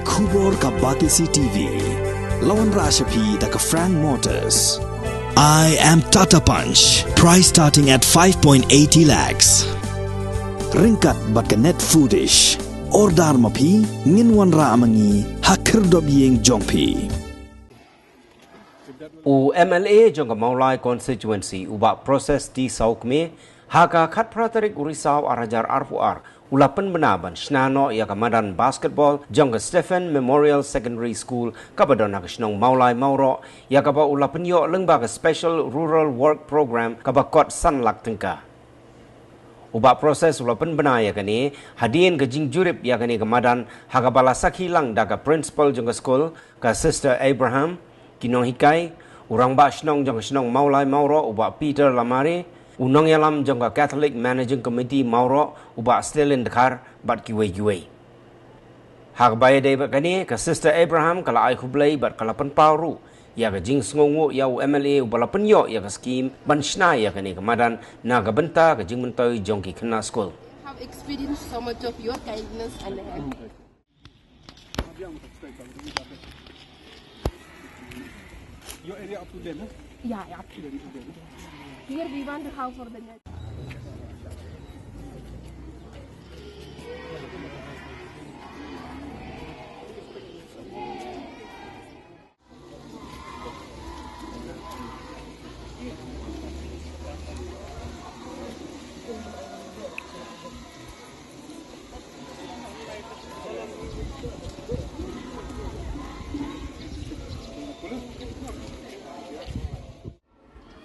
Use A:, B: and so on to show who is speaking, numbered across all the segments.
A: Kubor ka Batisi TV. Lawan Rashapi da ka Frank Motors. I am Tata Punch. Price starting at 5.80 lakhs. Ringkat bat ka net foodish. Ordar mapi nginwan ra amangi hakir dobyeng jongpi.
B: MLA jong Maulai constituency ubak proses di Saukme haka khat pratarik urisau arajar arfuar ulapan benaban snano ya kamadan basketball jong Stephen Memorial Secondary School kabadon hakisnong Maulai Mauro ya kaba ulapan yo lengba special rural work program kabakot sanlak tengka. Ubak proses ulapan benaya kani hadiin ke jing jurip ya kani kamadan hakabala sakhilang daga principal jong school ka sister Abraham kinong hikai urang ba snong jong snong Maulai Mauro ubak Peter Lamari unong yalam jong Catholic Managing Committee Mauro ubak Stelin Dekar bat kiwe hak baya dei kani ka sister Abraham kala ai khublai bat kala pen pauru ya ka jing sngongu ya MLA ubala penyo ya ka scheme banshna ya kani kamadan na ka benta ka jing mentoi jong ki khna school
C: have experienced so much of your kindness and help.
D: Your area up to them, huh?
C: Yeah, up to them. Here we want to have for the next.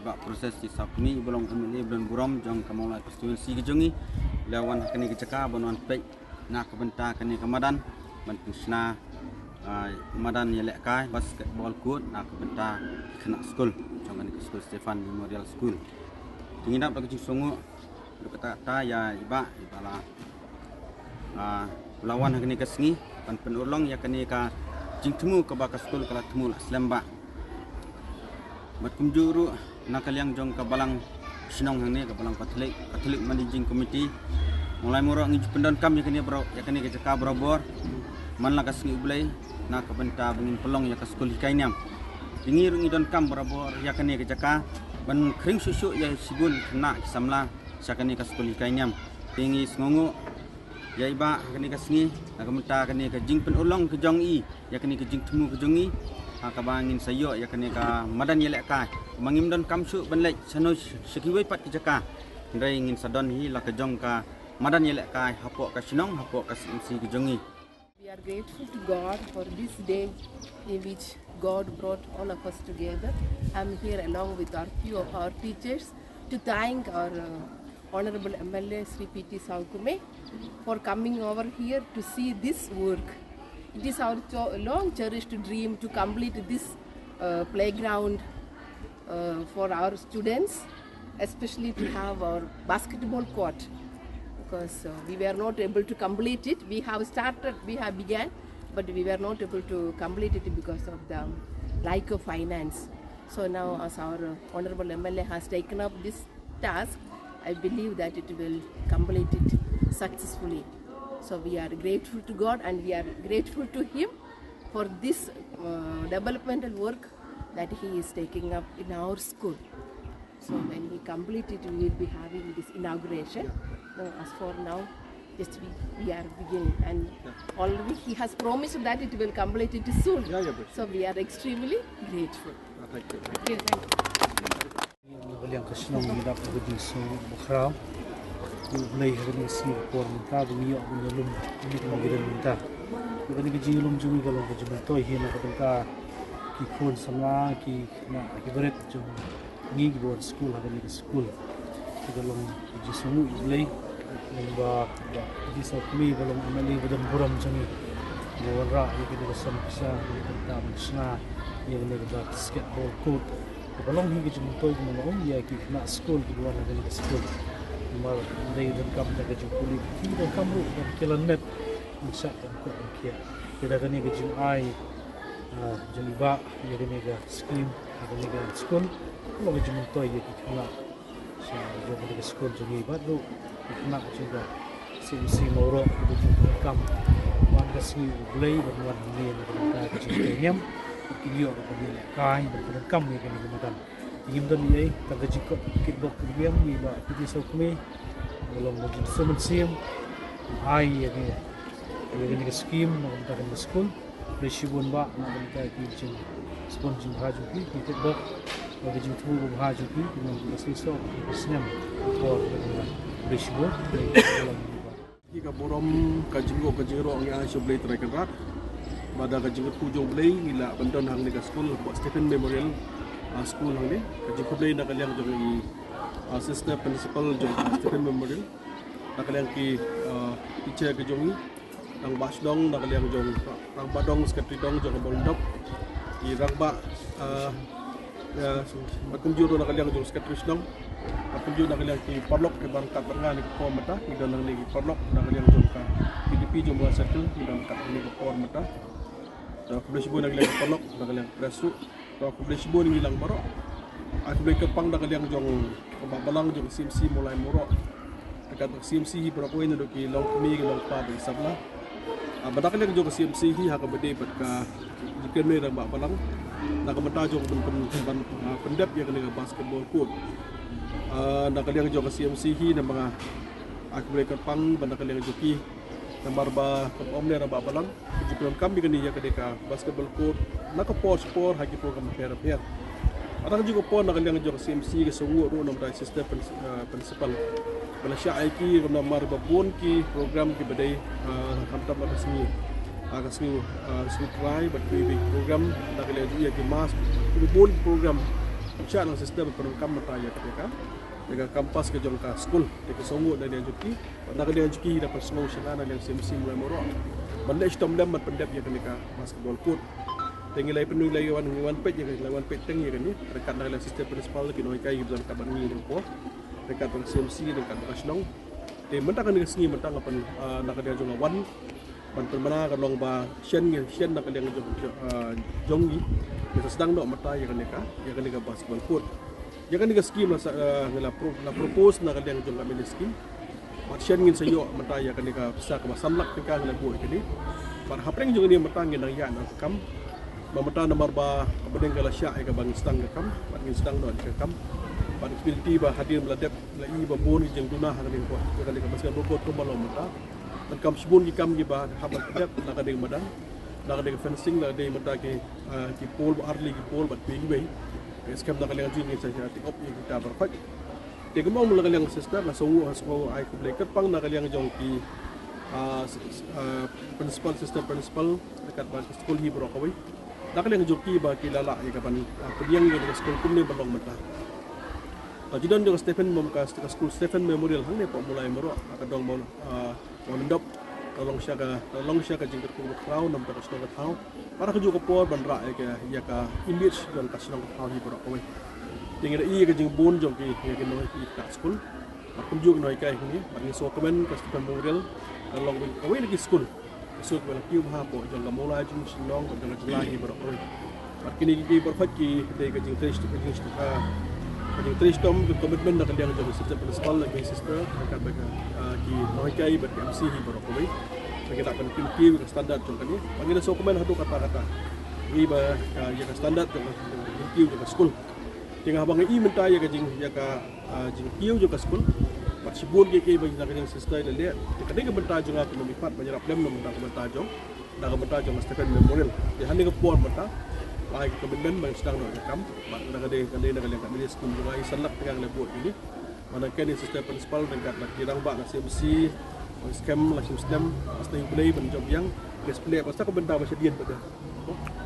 E: Bak proses di Saukme belum MLA belum buram jong Maulai constituency kejongi lawan kini kecaka banuan pek nak kebenta kini kemadan bantusna kemadan yelek kai basketball court nak kebenta kena school jong kini school Stephen Memorial School tingin dapat kecing songo kata ya ibala lawan kini kesengi pan penulong ya kini ka jing temu ke baka school kala temu selamba mat kumjuru nakaliang jong kabalang sinong hang ni kabalang Catholic Managing Committee mulai murah ngiju pendon kam ya kini kecaka berabor man la kasngi ublai na kabenta bengin pelong ya kaskul hikainam ingir ngidon kam berabor ya kini kecaka ban kring susu ya sibun kena samla sakani kaskul hikainam tingi sngongo ya iba kini kasngi na kabenta kini kajing penulong ke jong i ya kini kajing temu ke jongi kabangin sayo ya kini ka madan yelek ka mangim don kamsu benlek sano sekiwai pat kecaka ndai ingin sadon hi la kejong ka madan yelek ka hapok ka sinong hapok ka si kejongi.
C: We are grateful to God for this day in which God brought all of us together. I'm here along with our few of our teachers to thank our Honorable MLA Sri P.T. Saukme for coming over here to see this work. It is our long cherished dream to complete this playground for our students, especially to have our basketball court, because we were not able to complete it. We have began, but we were not able to complete it because of the lack of finance. So now, as our Honorable MLA has taken up this task, I believe that it will complete it successfully. So we are grateful to God and we are grateful to Him for this developmental work that He is taking up in our school. So when we complete it, we will be having this inauguration. Now, as for now, just we are beginning, and already He has promised that it will complete it soon. So we are extremely grateful.
D: Thank you.
C: Thank you.
F: Baliang kasnong nidap aguding so bakraw ulay kani Singapore minta dumiyo bunulum ini magiran minta kani gijilum jumi galong gijum toy hina kadangka ki khon samla ki na ki beret jum ngi gibor school kani school galong jisumu ulay ba di Saukme galong amali badam buram jumi wara yaki de sam pisa kanta mansna yene ga basketball court galong hi gijum toy mo ya ki na school ki buwan kani school mar dai dan kam daga jukuli ki dan kamu dan kilanet bisa dan ko kia kita kani gijum ai jeliba ya kani ga scheme kani ga school lo gijum toy ya ki na so jo kani ga school jeli ba do ki na juga si Mauro gijum kam wan kasih ulay bernuan ini yang kita kecilnya ini orang punya kai berperekam ya kan kemudian ingin dan ini tak jika kickbox game ni ba kita sokme belum lagi semen sim ai ini ini ke skim nak kita ke school resibun ba nak kita ke sponsor haju ki kickbox bagi jitu haju ki dengan kita sisok senam for resibun
D: Jika borom kajingo ang yang sebelah terkerat, pada kajingo kujung belai gila bantuan hang dekat school, Stephen Memorial School hang ni, kajingo belai nak kalian jadi assistant principal jadi Stephen Memorial, nak kalian ki teacher kejongi, rang basdong nak kalian jong, rang badong sekretari dong jong bondok, di rang ba macam juru nak kalian jong sekretari dong. Aku juga nak lihat di parlok ke bangkat tengah ni kau mata di dalam lagi parlok nak lihat jumpa PDP jumpa settle di dalam kat ni kau mata. Aku boleh sebut nak lihat parlok nak lihat presu. Aku boleh sebut ni hilang barok. Aku boleh kepang nak lihat jong balang jong CMC mulai murok. Dekat CMC berapa ini dok di laut kami ke laut padi sablah. Badak lihat jong CMC hi hak berde berka jika ni dah balang. Nak mata jong pendap yang kena basketball court. Nak kalian juga CMC hi dan mga aku boleh kepang benda kalian joki nomor ba om ni raba balang jipron kami kini ya kedeka basketball court nak sport haki program fair. Ada juga pon nak kalian juga CMC ke sewu ru nomor assistant principal bala syaiki nomor ba pon ki program ki badai hantam resmi agasmi try but we program nak kalian juga ki mas pon program Siya ng sistema penungkam mataya ketika dengan kampas ke jongka school dekat songo dan dia juki pada dia juki dapat songo syana yang CMC mulai moro benda istom lem pendap ya kenika basketball court tinggi lai penuh lai wan pet ya lai wan pet teng ya kan ni dekat dengan sistem principal lagi noi kai dalam kabar ni depo dekat dengan CMC dekat nasional de mentang kan sini mentang apa nak dia jonga wan ban permana kan long ba shen nak dia jongi kita sedang nak mata yang kena basketball court. Yang kena skim lah propose nak kena jom kami skim. Macam ingin saya mata yang kena bisa ke masamlak kita kena buat ini. Pada apa yang juga ni mata yang yang nak kam. Mata nomor ba benda kalau syak yang bang sedang kam, bang sedang nak kam. Pada ability ba hadir meladap lagi ba bon yang tunah kena buat. Kena basketball court kembali mata. Dan kam sebun kam di ba habat pedap nak kena madan. Nak ada fencing, nak ada mata ke pole, arli ke pole, buat pergi bayi. Sekarang nak kalian jual ni saja, take up yang kita berfak. Dia kemau mula kalian sister, nak sungguh aku boleh kepang nak kalian jong ki principal sister principal dekat bahasa school hi berokawai. Nak kalian jong ki bagi lala yang kapan pediang yang dekat school kumni berlong mata. Jadi dan Stephen membuka school Stephen Memorial hang ni pak mulai merok akan dong mau mendop. Tolong siya ka jingkat kung tao nam ta kasno tao para ka juga por bandra ya ka image don kasno tao hi bro kowe tinggal i ka jing bon jong ki ya no ki ka school akum juga no kai ni bang so komen ka Stephen Memorial tolong kowe lagi school so ko ki ha po jong mola jing sinong ko jong jlahi bro kowe kini ki perfect ki de ka jing trace to ka Jadi terus tom komitmen nak dia jadi sistem principal lagi sister dekat baga ki noikai ber MC hi berokoi bagi tak penting ki standar contoh ni bagi so komen hatu kata-kata ni ba ya ka standar ki juga school tinggal abang i minta ya ka jing ya ka jing kiu juga school mat sibun ki bagi nak dia sister dia kadang ka benta juga ko mipat banyak problem nom tak benta jong dak benta jong Stephen Memorial dia handi ka puan benta lagi komitmen bagi sedang nak rekam, nak ada kami skim juga isalak dengan lebut ini. Mana kan sistem principal dekat nak kirang bak nak CMC, scam lah sistem, pasti play benjob yang display pasti kau benda macam dia betul.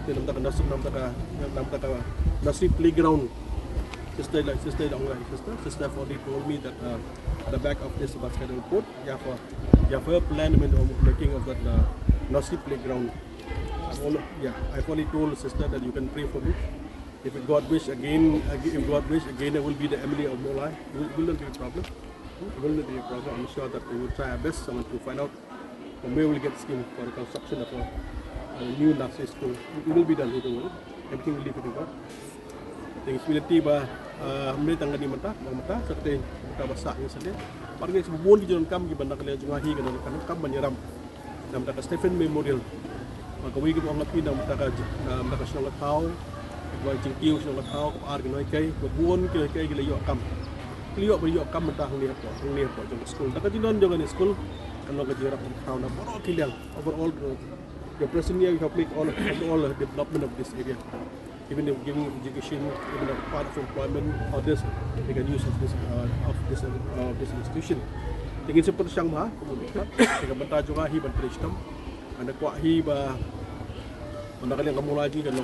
D: Dia nam tak nasi playground. Sister for told me that at the back of this basketball court, you have a plan in making of that nasi playground. I've only told sister that you can pray for me. If God wish again, it will be the Emily of Molai. It will not be a problem. It will not be a problem. I'm sure that we will try our best to find out from where we'll get scheme for the construction of a new nursery school. It will be done. Everything will leave it to God. Things will tiba. Mereka tanggal di mata, seperti mata besar yang saja. Parang sebelum di jalan kami, bandar kalian juga hi, kan kam menyeram. Nampak Stephen Memorial. Maka wigi ko ang lapin ng maka sinong latao, ko jingkiw sinong latao ko argi noy kay ko buon kay gilayo kam. Liyo ba yo kam mata hang niya po jong school. Taka dinon jong ni school kan lo gajira pun town na boro kilang overall the present year we have made all the development of this area. Even if giving education, even a part of employment, others they can use of this institution. Tingin seperti siyang maha, komunikat, tinggal benta juga hi bantri sistem, anda kuat hi ba, anda kalian kamu lagi kan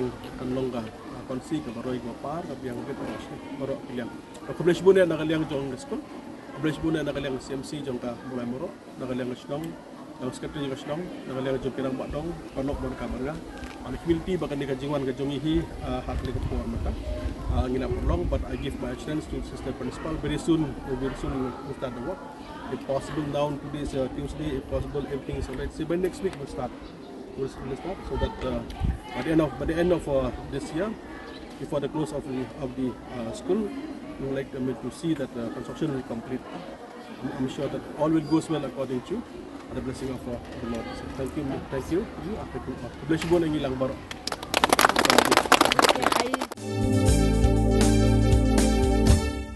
D: ka konsi ka baroy ko par, tapi yang kita baru kalian. Publish bune anda kalian jong school, publish bune anda kalian CMC jong ka mulai moro, anda kalian ngasnong, yang sekretari ngasnong, anda kalian jong kirang batong, panok bon kabarga. Ang community bahkan di kajingan kajongihi hak ni ketua mata ngina perlong, but I give my chance to sister principal very soon we start the work if possible now today is Tuesday, if possible everything is alright, so by next week we'll start so that by the end of this year, before the close of the school, we would like to see that the construction will complete. I'm sure that all will goes well according to the blessing of the Lord. So thank you. Bless you ang ilang baro.